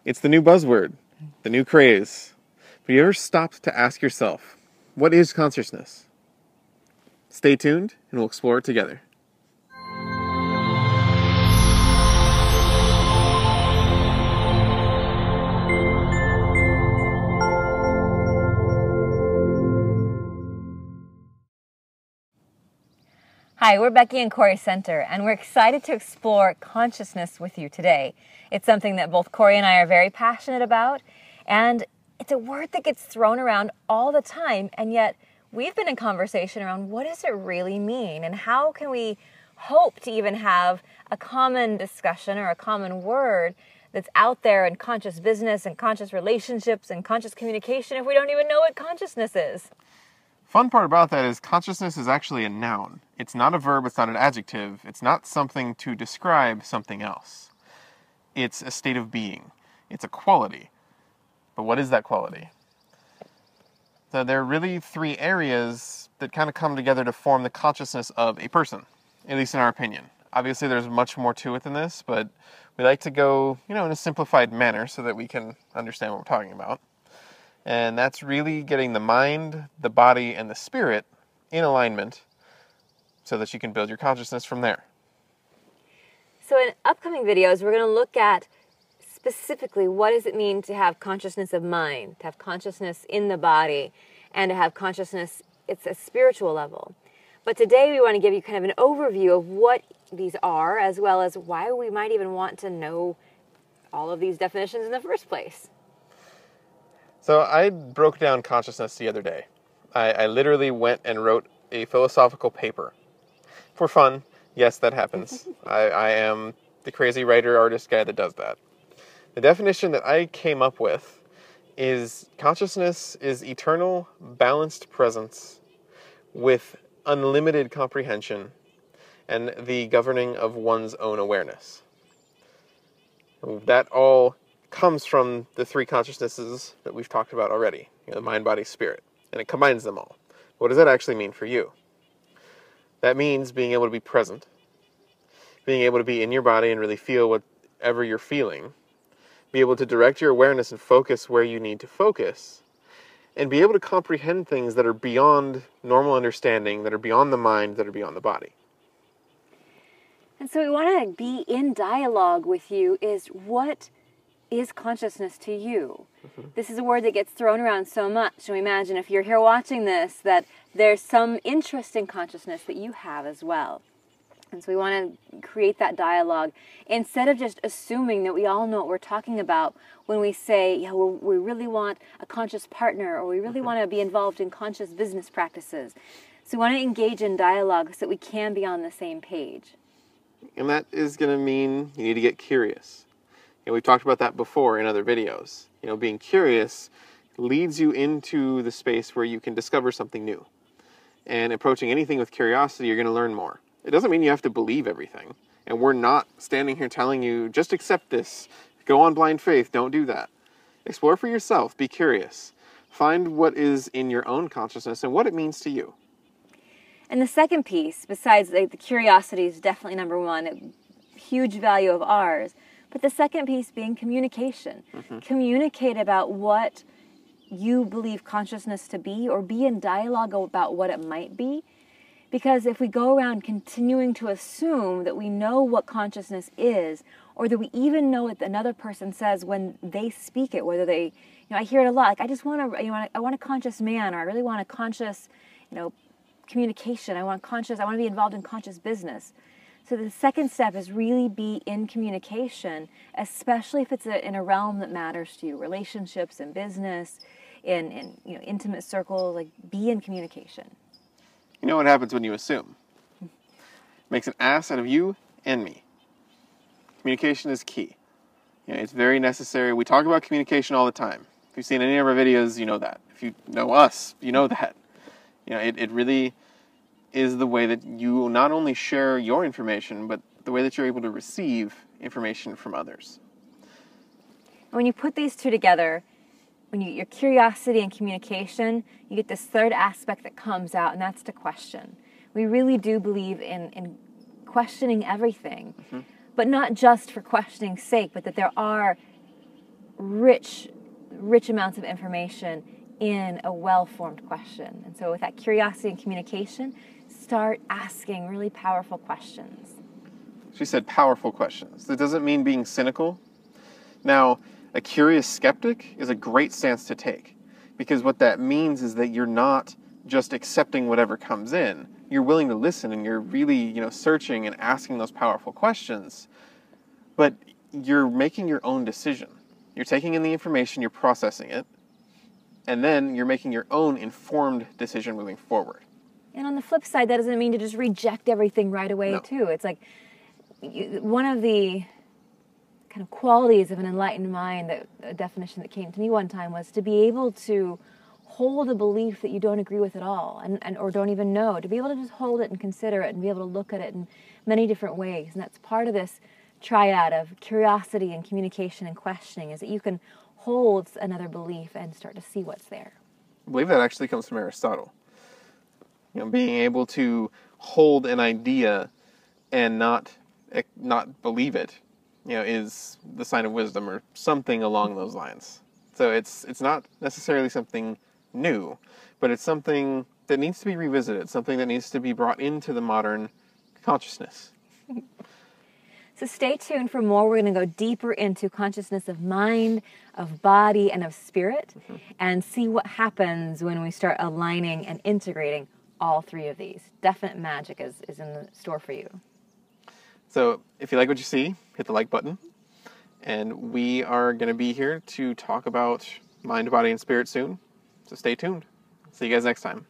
It's the new buzzword, the new craze. But you ever stopped to ask yourself, what is consciousness? Stay tuned and we'll explore it together. Hi, we're Becky and Corey Center, and we're excited to explore consciousness with you today. It's something that both Corey and I are very passionate about, and it's a word that gets thrown around all the time, and yet we've been in conversation around what does it really mean, and how can we hope to even have a common discussion or a common word that's out there in conscious business and conscious relationships and conscious communication if we don't even know what consciousness is. Fun part about that is consciousness is actually a noun. It's not a verb, it's not an adjective, it's not something to describe something else. It's a state of being. It's a quality. But what is that quality? So there are really three areas that kind of come together to form the consciousness of a person, at least in our opinion. Obviously there's much more to it than this, but we like to go, in a simplified manner so that we can understand what we're talking about. And that's really getting the mind, the body, and the spirit in alignment so that you can build your consciousness from there. So in upcoming videos, we're going to look at specifically what does it mean to have consciousness of mind, to have consciousness in the body, and to have consciousness at a spiritual level. But today we want to give you kind of an overview of what these are, as well as why we might even want to know all of these definitions in the first place. So I broke down consciousness the other day. I literally went and wrote a philosophical paper. For fun, yes, that happens. I am the crazy writer, artist guy that does that. The definition that I came up with is consciousness is eternal, balanced presence with unlimited comprehension and the governing of one's own awareness. That all comes from the three consciousnesses that we've talked about already, the mind, body, spirit, and it combines them all. What does that actually mean for you? That means being able to be present, being able to be in your body and really feel whatever you're feeling, be able to direct your awareness and focus where you need to focus, and be able to comprehend things that are beyond normal understanding, that are beyond the mind, that are beyond the body. And so we want to be in dialogue with you is what is consciousness to you? This is a word that gets thrown around so much. So imagine if you're here watching this, that there's some interest in consciousness that you have as well. And so we want to create that dialogue instead of just assuming that we all know what we're talking about when we say, yeah, we really want a conscious partner, or we really want to be involved in conscious business practices. So we want to engage in dialogue so that we can be on the same page. And that is going to mean you need to get curious. We've talked about that before in other videos. Being curious leads you into the space where you can discover something new. And approaching anything with curiosity, you're going to learn more. It doesn't mean you have to believe everything. And we're not standing here telling you, just accept this. Go on blind faith. Don't do that. Explore for yourself. Be curious. Find what is in your own consciousness and what it means to you. And the second piece, besides the curiosity, is definitely number one, a huge value of ours. But the second piece being communication. Communicate about what you believe consciousness to be, or be in dialogue about what it might be. Because if we go around continuing to assume that we know what consciousness is, or that we even know what another person says when they speak it, whether they, I hear it a lot, like I just want to, I want a conscious man, or I really want a conscious, communication. I want to be involved in conscious business. So the second step is really be in communication, especially if it's in a realm that matters to you, relationships and business, in intimate circles. Like, be in communication. You know what happens when you assume? It makes an ass out of you and me. Communication is key. It's very necessary. We talk about communication all the time. If you've seen any of our videos, you know that. If you know us, you know that. It really is the way that you not only share your information, but the way that you're able to receive information from others. When you put these two together, your curiosity and communication, you get this third aspect that comes out, and that's to question. We really do believe in questioning everything, but not just for questioning's sake, but that there are rich amounts of information in a well-formed question. And so with that curiosity and communication, start asking really powerful questions. She said powerful questions. That doesn't mean being cynical. Now, a curious skeptic is a great stance to take, because what that means is that you're not just accepting whatever comes in. You're willing to listen, and you're really, searching and asking those powerful questions. But you're making your own decision. You're taking in the information, you're processing it, and then you're making your own informed decision moving forward. And on the flip side, that doesn't mean to just reject everything right away, No. too. It's like one of the kind of qualities of an enlightened mind, that a definition that came to me one time, was to be able to hold a belief that you don't agree with at all, and or don't even know, to be able to just hold it and consider it and be able to look at it in many different ways. And that's part of this triad of curiosity and communication and questioning, is that you can hold another belief and start to see what's there. I believe that actually comes from Aristotle. Being able to hold an idea and not believe it, is the sign of wisdom, or something along those lines. So it's not necessarily something new, but it's something that needs to be revisited, something that needs to be brought into the modern consciousness. So stay tuned for more. We're going to go deeper into consciousness of mind, of body, and of spirit, and see what happens when we start aligning and integrating all three of these. Definite magic is in the store for you. So if you like what you see, hit the like button. And we are going to be here to talk about mind, body, and spirit soon. So stay tuned. See you guys next time.